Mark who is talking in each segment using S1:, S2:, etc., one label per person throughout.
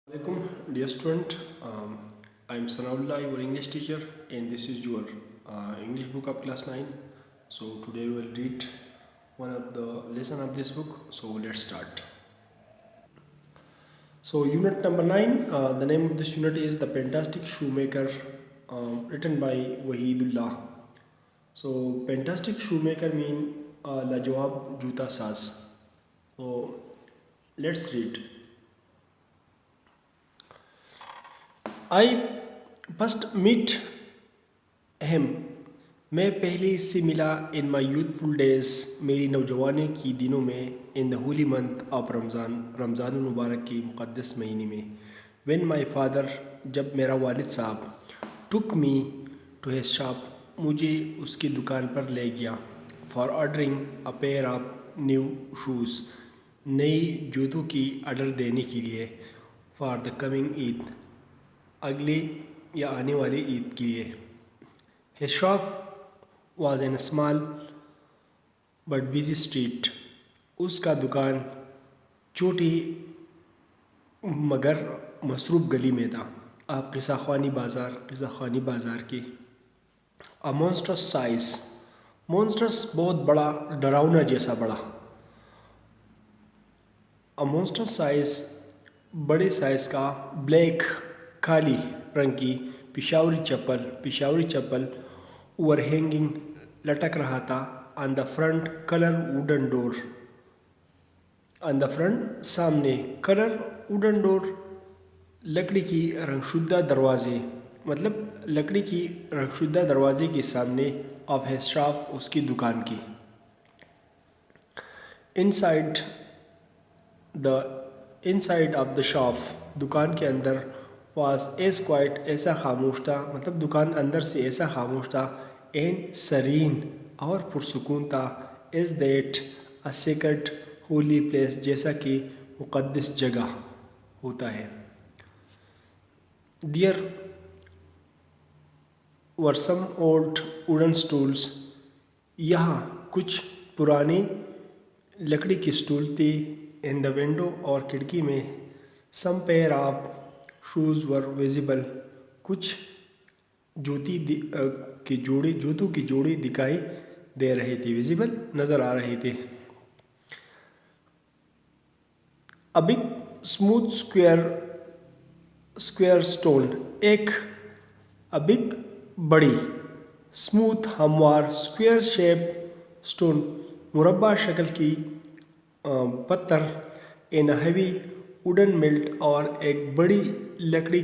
S1: Alaikum, dear student. I'm Sanaullah, your English teacher, and this is your English book of class 9. So today we will read one of the lesson of this book. So let's start. So unit number 9. The name of this unit is The Fantastic Shoemaker, written by Wahidullah. So Fantastic Shoemaker mean Lajawab Juta Saz. So let's read. I first meet him. میں پہلے سے ملا in my youthful days میری نوجوانی کی دنوں میں in the holy month of رمضان المبارک کی مقدس مہینے میں when my father جب میرا والد صاحب took me to his shop مجھے اس کی دکان پر لے گیا for ordering a pair of new shoes نئی جوتوں کی آرڈر دینے کے لیے for the coming عید اگلے یا آنے والی عید کے لیے. His shop was in a small but busy street. اس کا دکان چھوٹی مگر مصروف گلی میں تھا. آپ قصہ خوانی بازار کی. A monstrous size. monstrous بہت بڑا, ڈراؤنا جیسا بڑا. A monstrous size بڑے سائز کا. بلیک کالی رنگ کی پشاوری چپل اوور ہینگنگ لٹک رہا تھا. On the front colour wooden door on the front سامنے کلر ووڈن ڈور لکڑی کی رنگ شدہ دروازے مطلب لکڑی کی رنگ شدہ دروازے کے سامنے آف ہیز شاپ اس کی دکان کی. انسائڈ آف دا شاپ دکان کے اندر was as quiet ایسا خاموش تھا مطلب دکان اندر سے ایسا خاموش تھا and serene اور پرسکون تھا as that a sacred holy place جیسا کہ مقدس جگہ ہوتا ہے. There were some old wooden stools یہاں کچھ پرانی لکڑی کی سٹول تھی. in the window اور کھڑکی میں some pair of shoes were visible کچھ جوتوں کی جوڑی دکھائی دے رہی تھی. visible نظر آ رہی تھی. a big smooth square stone ایک a big بڑی smooth ہموار square shaped stone مربع شکل کی پتھر in a heavy wooden mallet اور ایک بڑی لکڑی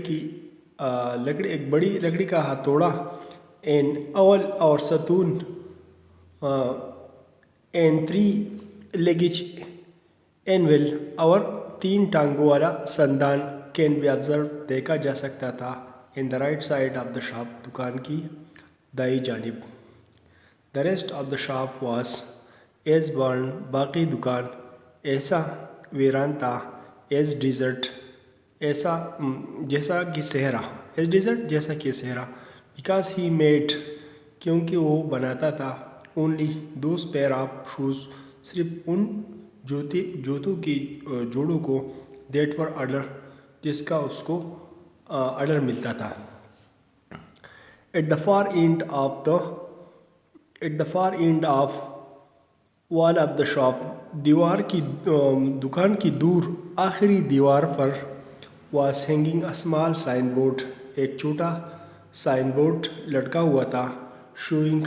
S1: کا ہتھوڑا an owl اور ستون and three-legged anvil اور 3 ٹانگوں والا سندان can be observed دیکھا جا سکتا تھا in the right side of the shop دکان کی دائیں جانب. the rest of the shop was as burned باقی دکان ایسا ویران تھا as desert جیسا کہ صحرا because he made کیونکہ وہ بناتا تھا only those pair of shoes صرف ان جوتوں کی جوڑوں کو that were ordered جس کا اس کو آرڈر ملتا تھا. at the far end of wall of the shop دکان کی دور آخری دیوار پر was hanging a small sign board ایک چھوٹا سائن بورڈ لٹکا ہوا تھا showing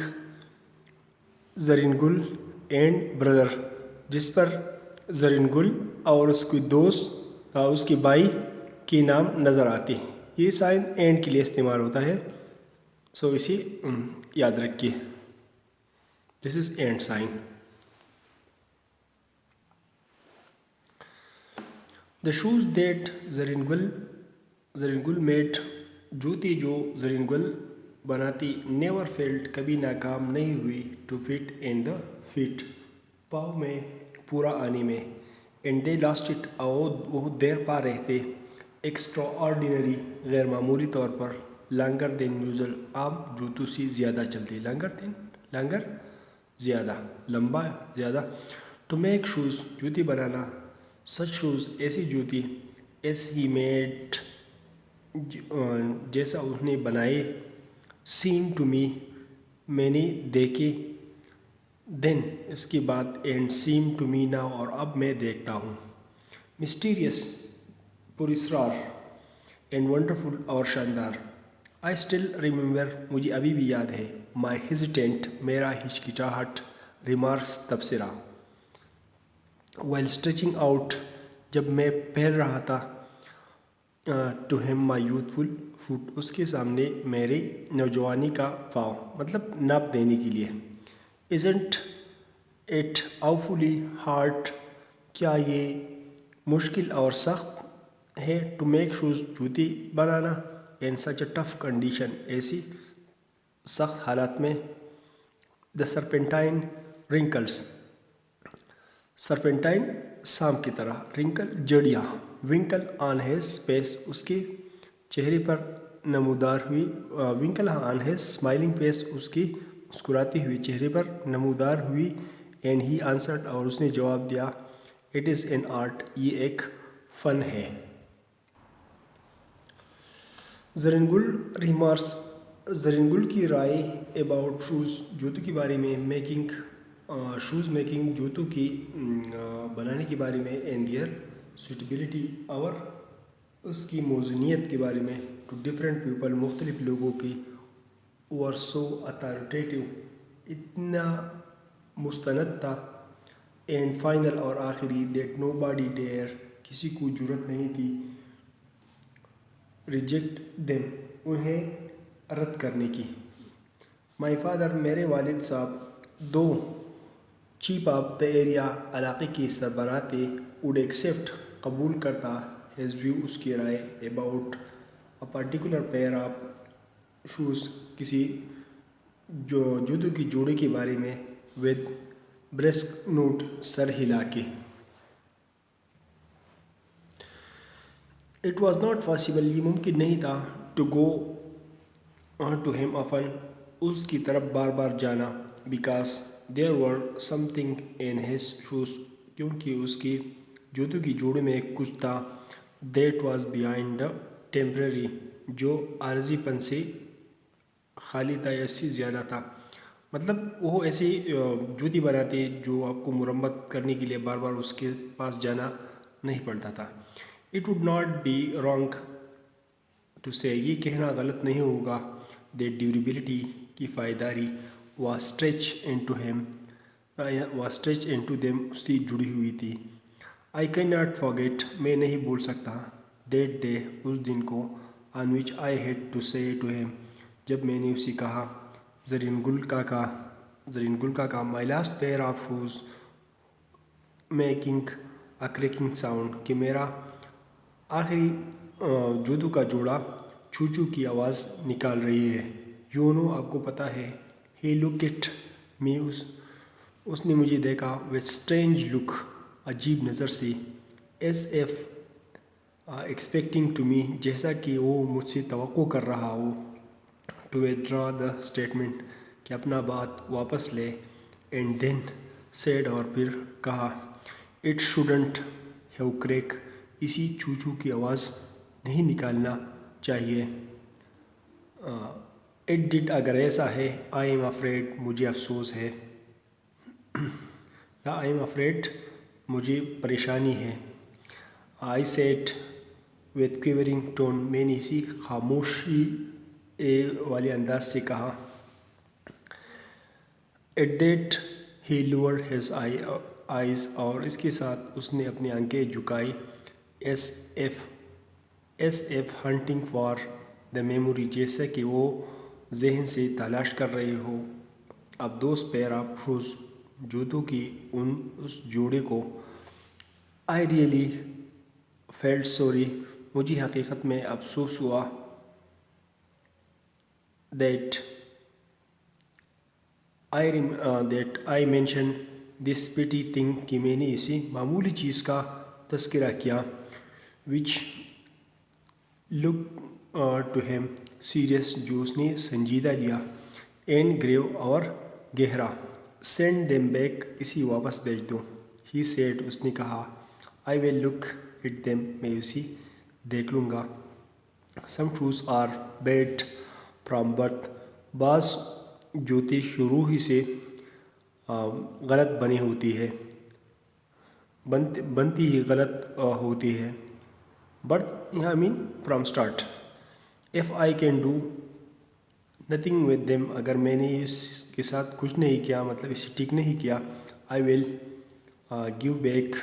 S1: Zareen Gul and brother جس پر زرین گل اور اس کی دوست اس کی بائی کے نام نظر آتے ہیں. یہ سائن اینڈ کے لیے استعمال ہوتا ہے سو اسے یاد رکھیے. This is and sign. The shoes that Zarin Gul made جوتی جو زرین گل بناتی never failed کبھی ناکام نہیں ہوئی to fit in the feet پاؤں میں پورا آنے میں and they lasted وہ دیر پا رہے تھے extraordinary غیر معمولی طور پر longer than usual عام جوتوں سے زیادہ چلتے. longer زیادہ لمبا زیادہ. to make shoes جوتی بنانا such shoes ایسی جوتی ایس ہی میڈ جیسا اس نے بنائے، سین ٹو می میں نے دیکھے، دین اس کے بعد and same to me now اور اب میں دیکھتا ہوں، مسٹیریس پراسرار اینڈ ونڈرفل اور شاندار، آئی اسٹل ریممبر مجھے ابھی بھی یاد ہے، مائی ہیزیٹینٹ میرا ہچکچاہٹ، ریمارکس تبصرہ، وائل اسٹریچنگ آؤٹ جب میں پھیل رہا تھا، ٹو ہیم مائی یوتھفل فٹ اس کے سامنے میرے نوجوانی کا پاؤں، مطلب ناپ دینے کے لیے، ازنٹ اٹ آوفلی ہارڈ کیا یہ مشکل اور سخت ہے، ٹو میک شوز جوتی بنانا، ان سچ اے ٹف کنڈیشن ایسی سخت حالات میں، دا سرپینٹائن رنکلس سرپینٹائن سام کی طرح، رنکل جڑیاں، ونکل آن ہیز فیس اس کے چہرے پر نمودار ہوئی، wrinkle on his smiling face اس کی مسکراتے ہوئے چہرے پر نمودار ہوئی، اینڈ ہی آنسرڈ اور اس نے جواب دیا، اٹ از این آرٹ یہ ایک فن ہے۔ زرین گل ریمارکس زرین گل کی رائے اباؤٹ شوز جوتوں کے بارے میں، میکنگ شوز میکنگ جوتوں کی بنانے کے بارے میں، اینڈ دیئر سوٹیبلٹی اور اس کی موزونیت کے بارے میں، ٹو ڈفرینٹ پیپل مختلف لوگوں کی، ور سو اتھارٹیٹیو اتنا مستند تھا، اینڈ فائنل اور آخری، دیٹ نو باڈی ڈیئر کسی کو جرأت نہیں تھی، ریجیکٹ دیم انہیں رد کرنے کی، مائی فادر میرے والد صاحب، دو چیف آف دا ایریا علاقے کے سربراہ تھے، وڈ ایکسیپٹ قبول کرتا، ہیز ویو اس کی رائے، about a particular pair of shoes کسی جوتوں کی جوڑے کے بارے میں، ود برسک نوٹ سر ہلا کے، اٹ واز ناٹ پاسبل یہ ممکن نہیں تھا، to go to him often اس کی طرف بار بار جانا، because there were something in his shoes کیونکہ اس کی جوتوں کی جوڑے میں کچھ تھا، that was behind the temporary جو عارضی پن سے خالی تھا یا اس سے زیادہ تھا، مطلب وہ ایسی جوتی بناتے جو آپ کو مرمت کرنے کے لیے بار بار اس کے پاس جانا نہیں پڑتا تھا، it would not be wrong to say یہ کہنا غلط نہیں ہوگا، دیٹ ڈیوریبلٹی کی پائیداری، واز اسٹریچ انٹو دیم اس سے جڑی ہوئی تھی، آئی کین ناٹ فارگیٹ میں نہیں بھول سکتا، دیٹ ڈے اس دن کو، on which I had to say to him جب میں نے اسے کہا، زرین گل کا my last pair of shoes making a cracking sound کہ میرا آخری جوتوں کا جوڑا چو چو کی آواز نکال رہی ہے، یو نو آپ کو پتہ ہے، ہی لک ایٹ می اس نے مجھے دیکھا، وتھ اسٹرینج لک عجیب نظر سے، as if expecting to me جیسا کہ وہ مجھ سے توقع کر رہا ہو، ٹو ویڈرا دا اسٹیٹمنٹ کہ اپنا بات واپس لے، اینڈ دین سیڈ اور پھر کہا، اٹ شوڈنٹ ہیو کریک اسی چوچو کی آواز نہیں نکالنا چاہیے، اٹ ڈڈ اگر ایسا ہے، آئی ایم افریڈ مجھے افسوس ہے، یا آئی ایم افریڈ مجھے پریشانی ہے، I said with curing tone میں نے اسی خاموشی والے انداز سے کہا، at that he lowered his eyes اور اس کے ساتھ اس نے اپنی آنکھیں جھکائی، as if hunting for the memory جیسا کہ وہ ذہن سے تلاش کر رہے ہو، اب دوست پیئر آف شوز جوتوں کی اس جوڑے کو، آئی ریئلی فیلٹ سوری مجھے حقیقت میں افسوس ہوا، دیٹ آئی مینشن دس پیٹی تھنگ کہ میں نے اسی معمولی چیز کا تذکرہ کیا، وچ لک ٹو ہیم سیریس جو اس نے سنجیدہ لیا، اینڈ گریو اور گہرا، سینڈ دیم بیک اسی واپس بھیج دو، ہی سیڈ اس نے کہا، آئی ول لک ایٹ دیم میں اسی دیکھ لوں گا. Some shoes are bad from birth. بعض جوتی شروع ہی سے غلط بنی ہوتی ہے، بنتی ہی غلط ہوتی ہے. برتھ یہاں mean from start. If I can do nothing with them. اگر میں نے اس کے ساتھ کچھ نہیں کیا، مطلب اسے ٹھیک نہیں کیا، I will give back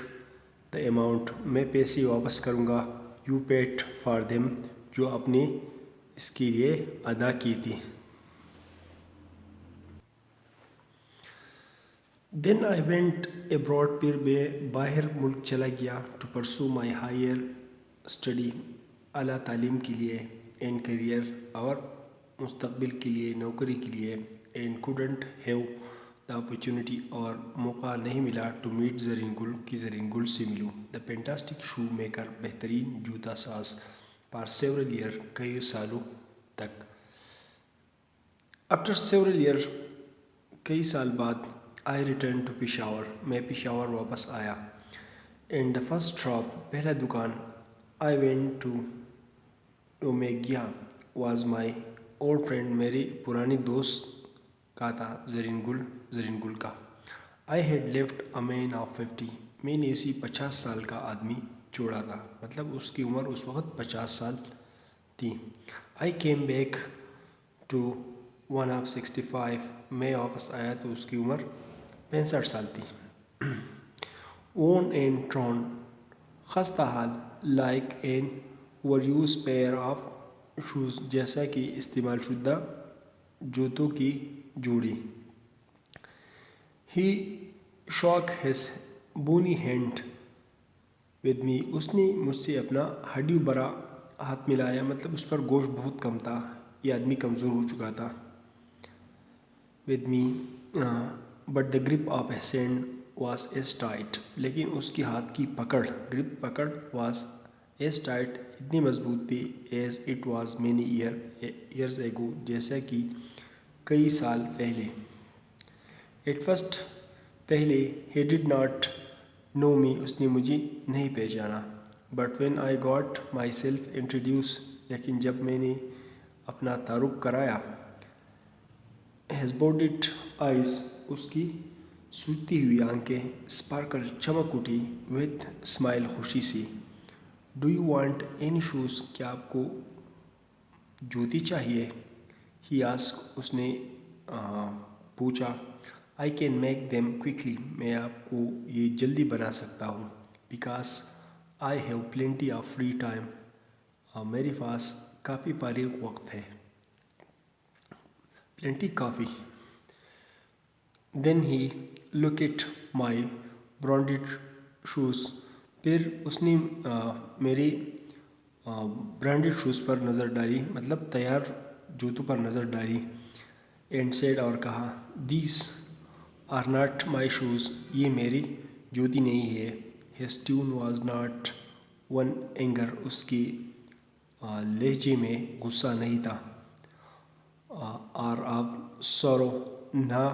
S1: the amount. میں پیسے واپس کروں گا. You paid for them. جو آپ نے اس کے لیے ادا کی تھی. Then I went abroad. پھر میں باہر ملک چلا گیا. To pursue my higher study. اعلیٰ تعلیم کے لیے. And career. اور مستقبل کے لیے، نوکری کے لیے. And couldn't have the opportunity. اور موقع نہیں ملا. To meet Zareen Gul. کہ زرین گل سے ملوں. The fantastic shoe maker. بہترین جوتا ساز. For several year. کئی سالوں تک. After several year. کئی سال بعد. I return to Peshawar. میں پشاور واپس آیا. And the first shop. پہلا دکان. آئی وینٹ ٹو میں گیا. Was my old friend. میری پرانی دوست کا تھا. زرین گل کا. I had left a man of 50. میں نے اسی 50 سال کا آدمی چھوڑا تھا. مطلب اس کی عمر اس وقت 50 سال تھی. I came back to one of 65. میں واپس آیا تو اس کی عمر 65 سال تھی. Worn and torn. خستہ حال. Like an over use pair of shoes. جیسا کہ استعمال شدہ جوتوں کی جوڑی. He shook his bony hand with me. اس نے مجھ سے اپنا ہڈیوں بھرا ہاتھ ملایا. مطلب اس پر گوشت بہت کم تھا. یہ آدمی کمزور ہو چکا تھا. With me but the grip of his hand was as tight. لیکن اس کی ہاتھ کی پکڑ واز ایز ٹائٹ. اتنی مضبوط تھی. As it was many years ago. جیسا کہ کئی سال پہلے. At first. پہلے. ہی ڈڈ ناٹ نو می. اس نے مجھے نہیں پہچانا. But when I got my self introduce. لیکن جب میں نے اپنا تعارف کرایا. Has بورڈڈ eyes. اس کی سوجتی ہوئی آنکھیں. اسپارکل. چمک اٹھی. With smile. خوشی سے. Do you want any shoes. کیا آپ کو جوتی چاہیے؟ He ask. اس نے پوچھا. I can make them quickly. میں آپ کو یہ جلدی بنا سکتا ہوں. Because I have plenty of free time. میرے پاس کافی فارغ وقت ہے. پلینٹی کافی. Then he looked my branded shoes. پھر اس نے میری برانڈڈ شوز پر نظر ڈالی. مطلب تیار جوتوں پر نظر ڈالی. And said. اور کہا. These are not my shoes. یہ میری جوتی نہیں ہے. His tone was not one anger. اس کی لہجے میں غصہ نہیں تھا. Or of sorrow. نہ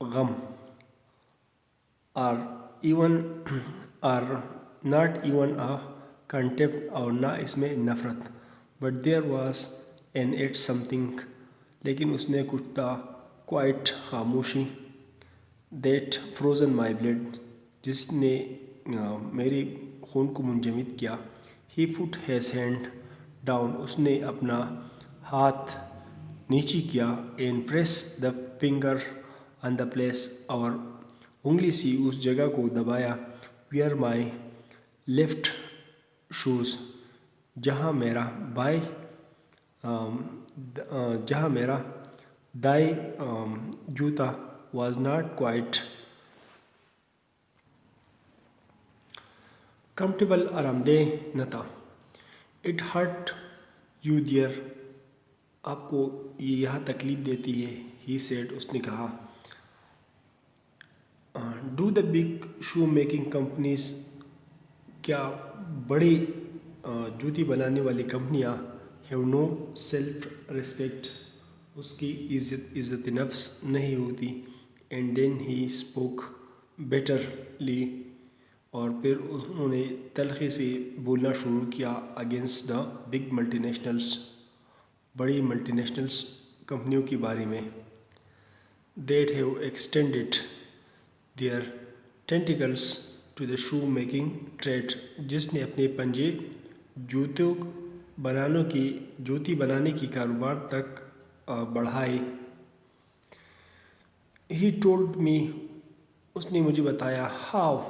S1: غم. Or not even a contempt. اور نہ اس میں نفرت. But there was in it something. لیکن اس میں کچھ تھا. کوائٹ. خاموشی. That frozen my blood. جس نے میری خون کو منجمد کیا. He put his hand down. اس نے اپنا ہاتھ نیچے کیا. And press the finger on the place. اور انگلی سے اس جگہ کو دبایا. Where my left shoes. جہاں میرا دائیں جوتا. Was not quite comfortable. آرام دہ نہ تھا. It hurt you there. آپ کو یہ یہاں تکلیف دیتی ہے. He said. اس نے کہا. Do the big shoe making companies. کیا بڑی جوتی بنانے والی کمپنیاں ہیو نو سیلف ریسپیکٹ. اس کی عزت نفس نہیں ہوتی. And then he spoke bitterly. اور پھر انہوں نے تلخی سے بولنا شروع کیا against the big multinationals, بڑی ملٹی نیشنلس کمپنیوں کے بارے میں. That have extended their tentacles to the shoe making trade, جس نے اپنے پنجے جوتی بنانے کی کاروبار تک بڑھائے. ہی ٹولڈ می، اس نے مجھے بتایا، ہاؤ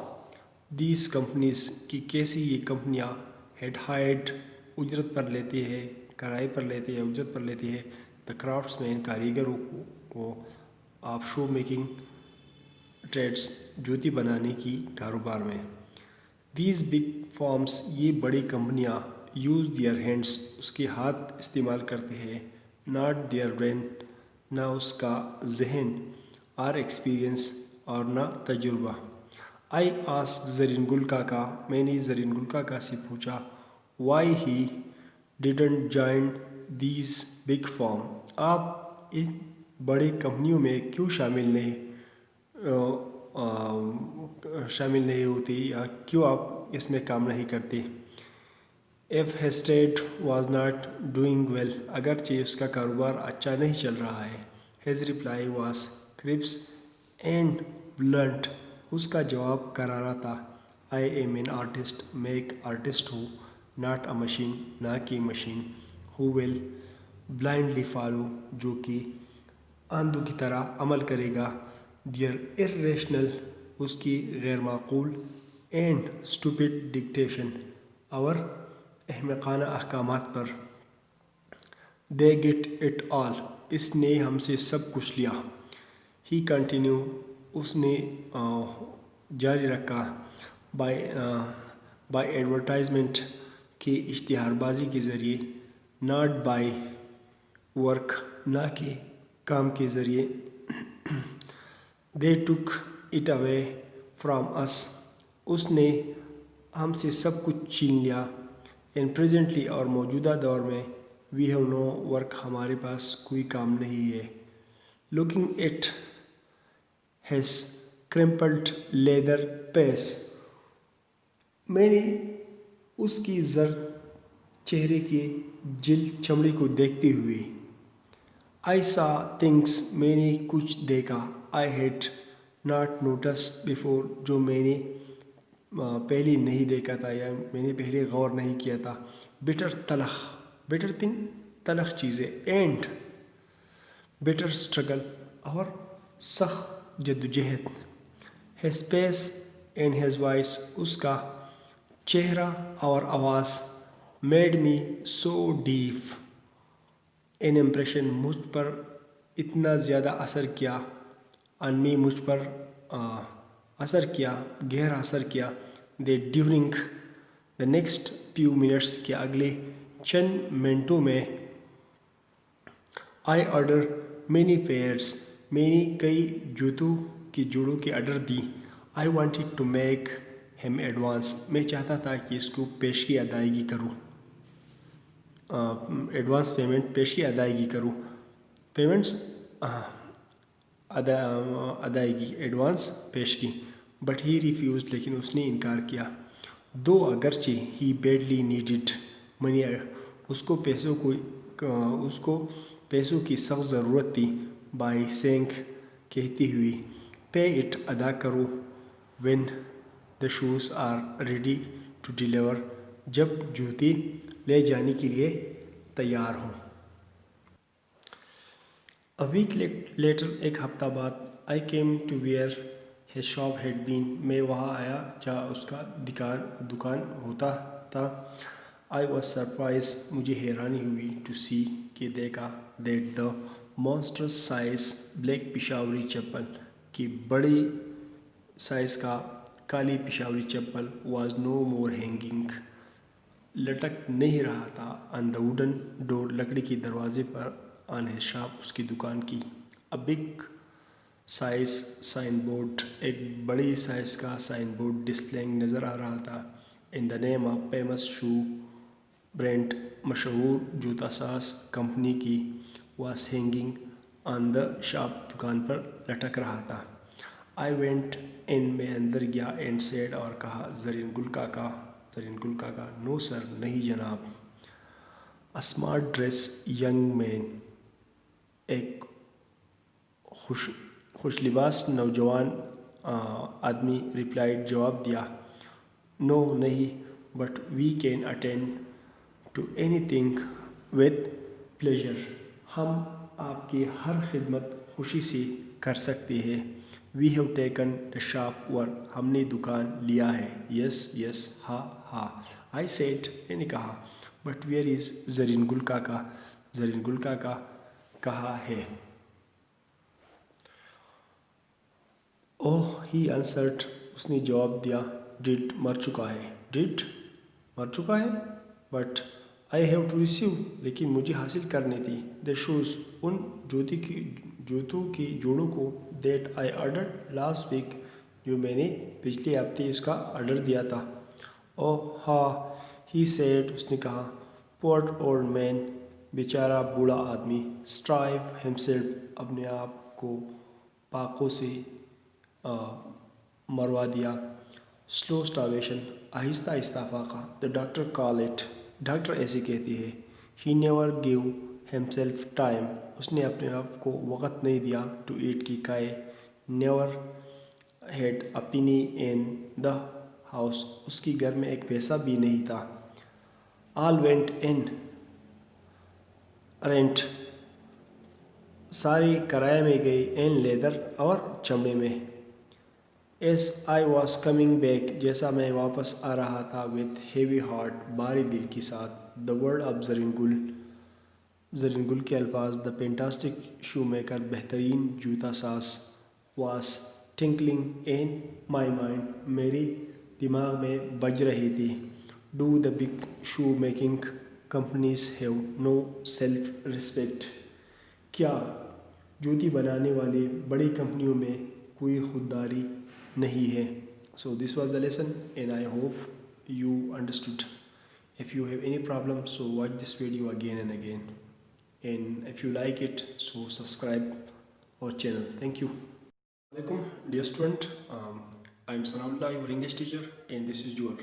S1: دیز کمپنیز، کی کیسی یہ کمپنیاں ہیڈ ہائڈ، اجرت پر لیتے ہیں، کرائے پر لیتے ہیں، اجرت پر لیتے ہیں، دا کرافٹس مین، کاریگروں کو، آف شو میکنگ ٹریڈس، جوتی بنانے کی کاروبار میں. دیز بگ فارمس، یہ بڑی کمپنیاں، یوز دیئر ہینڈس، اس کے ہاتھ استعمال کرتے ہیں، ناٹ دیئر برین، نہ اس کا ذہن، آر ایکسپیرئنس، اور نہ تجربہ. آئی آسک زرین گل کاکا، میں نے زرین گل کاکا سے پوچھا، why he didn't join these big form, آپ ان بڑی کمپنیوں میں کیوں شامل نہیں ہوتے، یا کیوں آپ اس میں کام نہیں کرتے. If his trade was not doing well, اگرچہ اس کا کاروبار اچھا نہیں چل رہا ہے. His reply was crisp and blunt, اس کا جواب کرارا تھا. آئی ایم این آرٹسٹ، میں ایک آرٹسٹ ہوں، ناٹ اے مشین، نہ کہ مشین، ہو ول بلائنڈلی فالو، جو کہ اندھوں کی طرح عمل کرے گا، دیئر ارریشنل، اس کی غیر معقول، اینڈ اسٹوپڈ ڈکٹیشن، اور احمقانہ احکامات پر. دے گیٹ اٹ آل، اس نے ہم سے سب کچھ لیا. ہی کنٹینیو، اس نے جاری رکھا، بائی ایڈورٹائزمنٹ، کے اشتہار بازی کے ذریعے، ناٹ بائی ورک، نہ کہ کام کے ذریعے. دے ٹک اٹ اوے فرام اس، اس نے ہم سے سب کچھ چھین لیا. اینڈ پریزنٹلی، اور موجودہ دور میں، وی ہیو نو ورک، ہمارے پاس کوئی کام نہیں ہے. لوکنگ ایٹ ہیز کرمپلڈ لیدر پیس، میں نے اس کی زرد چہرے کی جلد چمڑی کو دیکھتے ہوئے. آئی سا تھنگس، میں نے کچھ دیکھا. I had not notice before, جو میں نے پہلے نہیں دیکھا تھا، یا میں نے پہلے غور نہیں کیا تھا. بٹر تلخ، بٹر تھنگ، تلخ چیزیں. اینڈ بٹر اسٹرگل، اور سخت جدوجہد. His face and his voice, اس کا چہرہ اور آواز. Made me so deep an impression, مجھ پر اتنا زیادہ اثر کیا. ان می، مجھ پر اثر کیا، گہرا اثر کیا. They during the next few minutes, کے اگلے چند منٹوں میں. آئی آرڈر مینی پیئرس، میں نے کئی جوتوں کے جوڑوں کے آرڈر دی. I wanted to make him advance, میں چاہتا تھا کہ اس کو پیشگی ادائیگی کروں، ایڈوانس پیمنٹ، پیشگی ادائیگی کروں. پیمنٹس ادائیگی، ایڈوانس پیشگی. بٹ ہی ریفیوزڈ، لیکن اس نے انکار کیا. دو اگرچہ ہی بیڈلی نیڈڈ منی، اس کو پیسوں کی سخت ضرورت تھی. بائی سینگ، کہتی ہوئی، پے اٹ، ادا کرو. When the shoes are ready to deliver, جب جوتے لے جانے کے لیے تیار ہوں. A week later، ایک ہفتہ بعد. I came to where his shop had been، میں وہاں آیا جہاں اس کا دکان ہوتا تھا. I was surprised، مجھے حیرانی ہوئی. To see، کہ دیکھا. That the monstrous size black پشاوری چپل، کہ بڑی سائز کا کالی پشاوری چپل. Was no more hanging، لٹک نہیں رہا تھا. On the wooden door، لکڑی کے دروازے پر. On his shop، اس کی دکان کی. A big size sign board، ایک بڑی سائز کا سائن بورڈ ڈسپلینگ نظر آ رہا تھا. In the name of famous shoe brand، مشہور جوتا ساز کمپنی کی. Was hanging on the shop، دکان پر لٹک رہا تھا. آئی وینٹ ان میں اندر گیا اینڈ سیڈ اور کہا زرین گل کاکا نو سر نہیں جناب. اسمارٹ ڈریس ینگ مین ایک خوش لباس نوجوان آدمی ریپلائڈ جواب دیا نو نہیں but we can attend to anything with pleasure ہم آپ کی ہر خدمت خوشی سے کر سکتے ہیں. We have taken the shop over ہم نے دکان لیا ہے. یس ہاں آئی سیڈ میں نے کہا بٹ ویئر از زرین گل کاکا کہاں ہے. اوہ ہی آنسرڈ اس نے جواب دیا ڈیڈ مر چکا ہے but I have to receive لیکن مجھے حاصل کرنی تھی دا شوز ان جوتوں کی جوڑوں کو that I ordered last week جو میں نے پچھلے ہفتے اس کا آرڈر دیا تھا. اوہ ہاں ہی سیڈ اس نے کہا پور اولڈ مین بیچارہ بوڑھا آدمی اسٹرائیو ہمسیلف اپنے آپ کو پاکوں سے مروا دیا. سلو اسٹاویشن آہستہ فاقہ the doctor call it doctor ایسے کہتے ہیں. He never gave himself time اس نے اپنے آپ کو وقت نہیں دیا ٹو ایٹ کی کھائے. Never had a penny in the house اس کی گھر میں ایک پیسہ بھی نہیں تھا. آل وینٹ ان رینٹ سارے کرائے میں گئے ان لیدر اور چمڑے میں. As I was coming back جیسا میں واپس آ رہا تھا وتھ ہیوی ہارٹ بھاری دل کے ساتھ. دا ورڈ آف زرین گل کے الفاظ دا پینٹاسٹک شو میکر بہترین جوتا ساز واز ٹنکلنگ ان مائی مائنڈ میرے دماغ میں بج رہی تھی. Do the big shoe making companies have no self respect کیا جوتی بنانے والے بڑی کمپنیوں میں کوئی خودداری نہیں ہے. So this was the lesson and I hope you understood. If you have any problem, so watch this video again and again. And if you like it, so subscribe our channel. Thank you. Assalamualaikum, dear student. I am Sanalullah, your English teacher, and this is your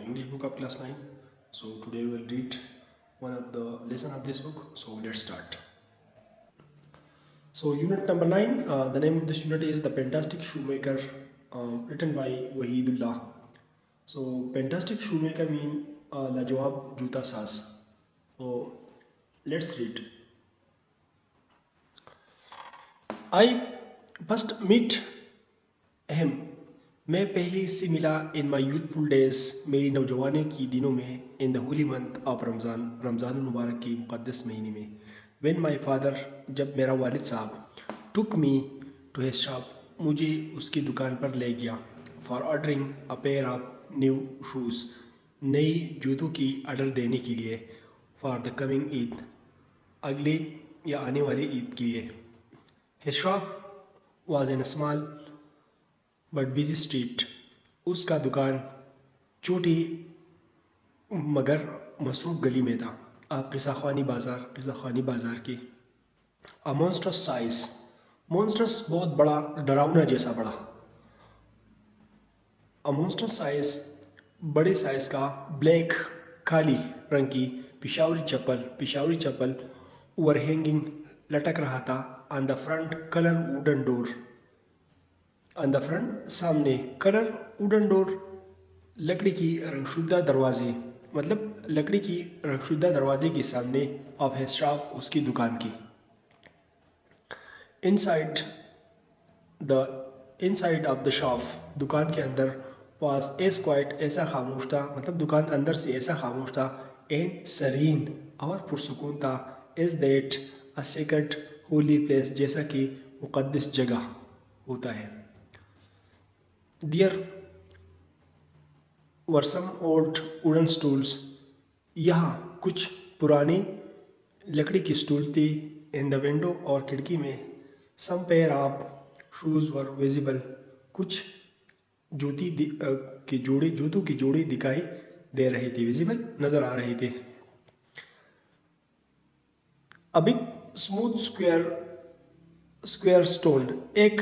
S1: English book of class 9. So today we will read one of the lesson of this book. So let's start. So unit number 9, the name of this unit is The Fantastic Shoemaker, written by Wahidullah. So fantastic shoemaker mean lajawab juta saaz. So let's read. I first meet him میں پہلے سے ملا in my youthful days میری نوجوانی کی دنوں میں in the holy month of رمضان المبارک کے مقدس مہینے میں. when my father جب میرا والد صاحب took me to his shop مجھے اس کی دکان پر لے گیا for ordering a pair of new shoes نئی جوتوں کی آرڈر دینے کے لیے for the coming عید اگلے یا آنے والے عید کے لیے. his shop was in a small but busy street اس کا دکان چھوٹی مگر مصروف گلی میں تھا. قصہ خوانی بازار کی. a monstrous size monstrous بہت بڑا ڈراؤنا جیسا بڑا. a monstrous size بڑے سائز کا بلیک کالی رنگ کی پشاوری چپل اوور ہینگنگ لٹک رہا تھا. on the front color wooden door on the front سامنے color wooden door لکڑی کی رنگ شدہ دروازے مطلب لکڑی کی رنگ شدہ دروازے کے سامنے of his shop اس کی دکان کی. inside of the shop دکان کے اندر was as quiet ایسا خاموش تھا مطلب دکان اندر سے ایسا خاموش تھا and serene اور پرسکون تھا as that a sacred holy place جیسا کہ مقدس جگہ ہوتا ہے. there were some old wooden stools یہاں کچھ پرانی لکڑی کی سٹول تھی. in the window اور کھڑکی میں some pair of shoes were visible کچھ جوتوں کی جوڑی دکھائی دے رہی تھی. visible نظر آ رہی تھی. a big smooth square stone ایک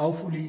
S1: awfully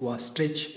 S1: was stretched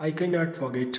S1: I cannot forget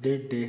S1: that day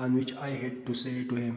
S1: on which I had to say to him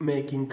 S1: making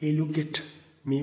S1: he looked at me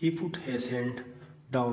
S1: He put his hand down.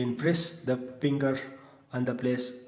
S1: and pressed the finger on the place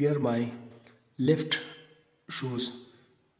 S1: where my left shoes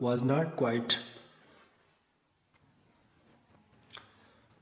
S1: was not quite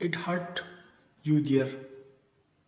S1: It hurt you dear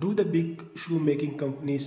S1: Do the big shoe making companies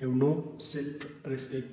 S1: have no self respect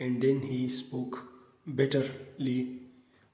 S1: And then he spoke bitterly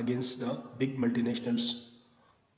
S1: against the big multinationals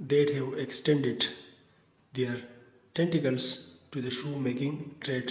S1: That have extended their tentacles to the shoe making trade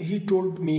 S1: He told me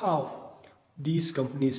S1: how these companies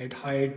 S1: had hired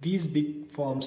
S1: These big firms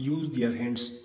S1: use their hands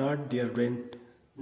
S1: not their brain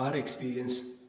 S1: or experience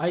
S1: I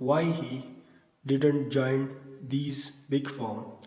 S1: why he didn't join these big firm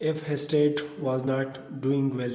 S1: If his trade was not doing well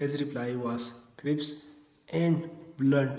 S1: His reply was crisp and blunt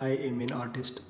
S1: I am an artist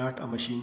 S1: not a machine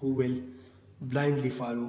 S1: who will blindly follow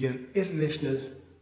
S1: their irrational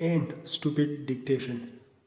S1: and stupid dictation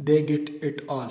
S1: They get it all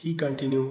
S1: He continued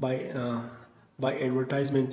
S1: by advertisement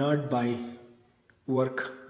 S1: not by work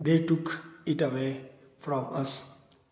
S1: They took it away from us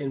S1: And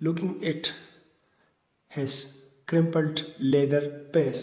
S1: Looking at his crumpled leather face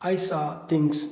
S1: I saw things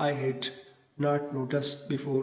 S1: I had not noticed before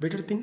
S1: better thing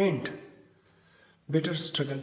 S1: and better struggle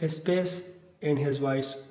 S1: His face and his voice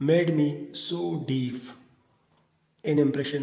S1: made me so deep an impression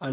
S1: on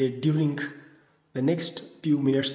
S1: that during the next few minutes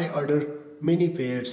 S1: I ordered many pairs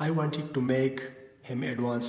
S1: I wanted to make him advance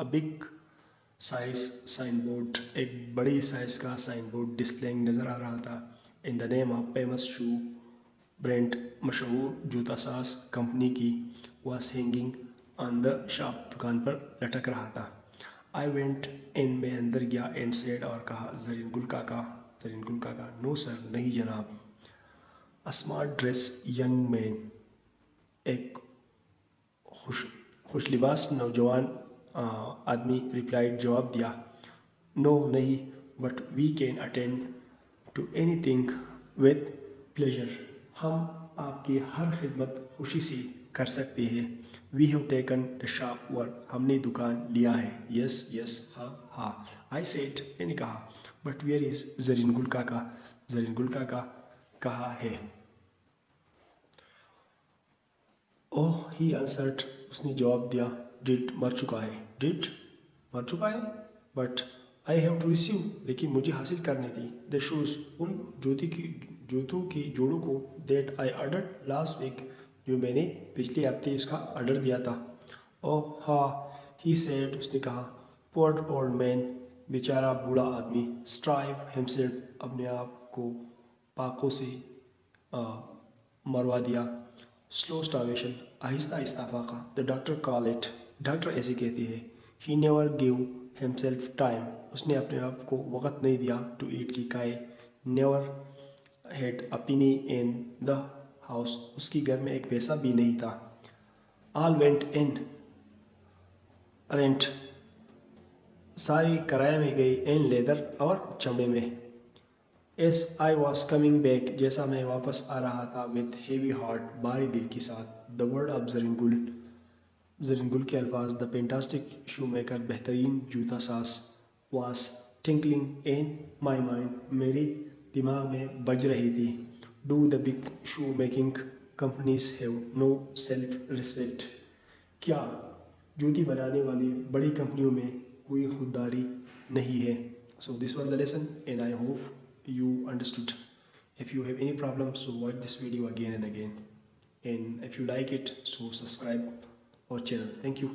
S1: A big size signboard, ایک بڑی size کا sign board displaying نظر آ رہا تھا. In the name of famous shoe brand, مشہور جوتا ساز company کی, was hanging on the shop, دکان پر لٹک رہا تھا. I went in, میں اندر گیا, and said, اور کہا, زرین گل کاکا, no sir, نہیں جناب. A smart dressed young man, ایک خوش لباس نوجوان آدمی replied, جواب دیا, no نہیں, but we can attend to anything with pleasure, ہم آپ کی ہر خدمت خوشی سے کر سکتے ہیں. We have taken the shop over, ہم نے دکان لیا ہے. Yes, ہاں. I said, میں نے کہا, but where is زرین گل کاکا, زرین گل کاکا کہاں ہے. Oh, he answered, اس نے جواب دیا, did مر چکا ہے, but I have to receive, لیکن مجھے حاصل کرنی تھی, the shoes, ان جوتوں کی جوڑوں کو, that I ordered last week, جو میں نے پچھلے ہفتے اس کا آرڈر دیا تھا. Oh ہاں, he said, اس نے کہا, poor old man, بیچارہ بوڑھا آدمی, strive himself, اپنے آپ کو پاکوں سے مروا دیا. Slow starvation, آہستہ فاقہ, the doctor call it, doctor ایسے کہتے ہیں. He never gave himself time, اس نے اپنے آپ کو وقت نہیں دیا, to eat کی کھائے. Never had a penny in the house, اس کی گھر میں ایک پیسہ بھی نہیں تھا. All went in rent, ساری کرائے میں گئی, in leather, اور چمڑے میں. As I was coming back, جیسا میں واپس آ رہا تھا, with heavy heart, بھاری دل کے ساتھ, the word of زرین گل کے الفاظ, the fantastic shoemaker, بہترین جوتا ساز, was tinkling in my mind, میرے دماغ میں بج رہی تھی. Do the big shoemaking companies have no self-respect, کیا جوتی بنانے والی بڑی کمپنیوں میں کوئی خودداری نہیں ہے. So this was the lesson, and I hope you understood. If you have any problem, so watch this video again and again, and if you like it, so subscribe our channel. Thank you.